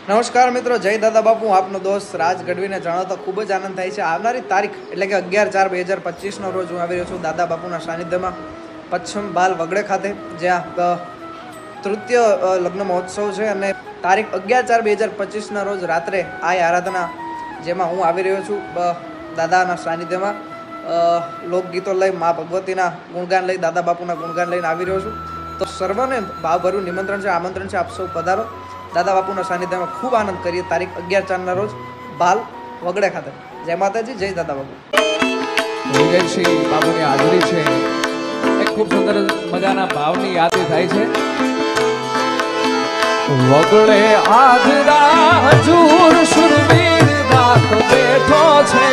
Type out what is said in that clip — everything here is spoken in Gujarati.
નમસ્કાર મિત્રો, જય દાદા બાપુ. આપનો દોસ્ત રાજ ગઢવીને જણાવતો ખૂબ જ આનંદ થાય છે. આવનારી તારીખ એટલે કે 11/4/2025 રોજ હું આવી રહ્યો છું દાદા બાપુના સાનિધ્યમાં પશ્ચિમ બાલ વગડે ખાતે, જ્યાં તૃતીય લગ્ન મહોત્સવ છે. અને તારીખ 11/4/2025 રોજ રાત્રે આ આરાધના જેમાં હું આવી રહ્યો છું દાદાના સાનિધ્યમાં લોકગીતો લઈ, મા ભગવતીના ગુણગાન લઈ, દાદા બાપુના ગુણગાન લઈને આવી રહ્યો છું. તો સર્વને ભાવભર્યું નિમંત્રણ છે, આમંત્રણ છે. આપ સૌ પધારો, દાદા બાપુના સાનિધ્યમાં ખૂબ આનંદ કરીએ. તારીખ 11/4 રોજ બાલ વગડે ખાતે. જય માતાજી, જય દાદા બાપુ. વિજયસિંહ બાપુની હાજરી છે. એક ખૂબ સુંદર મજાના ભાવની યાદી થાય છે. વગડે આજરા હજુર સુરવીર દાસ બેઠો છે.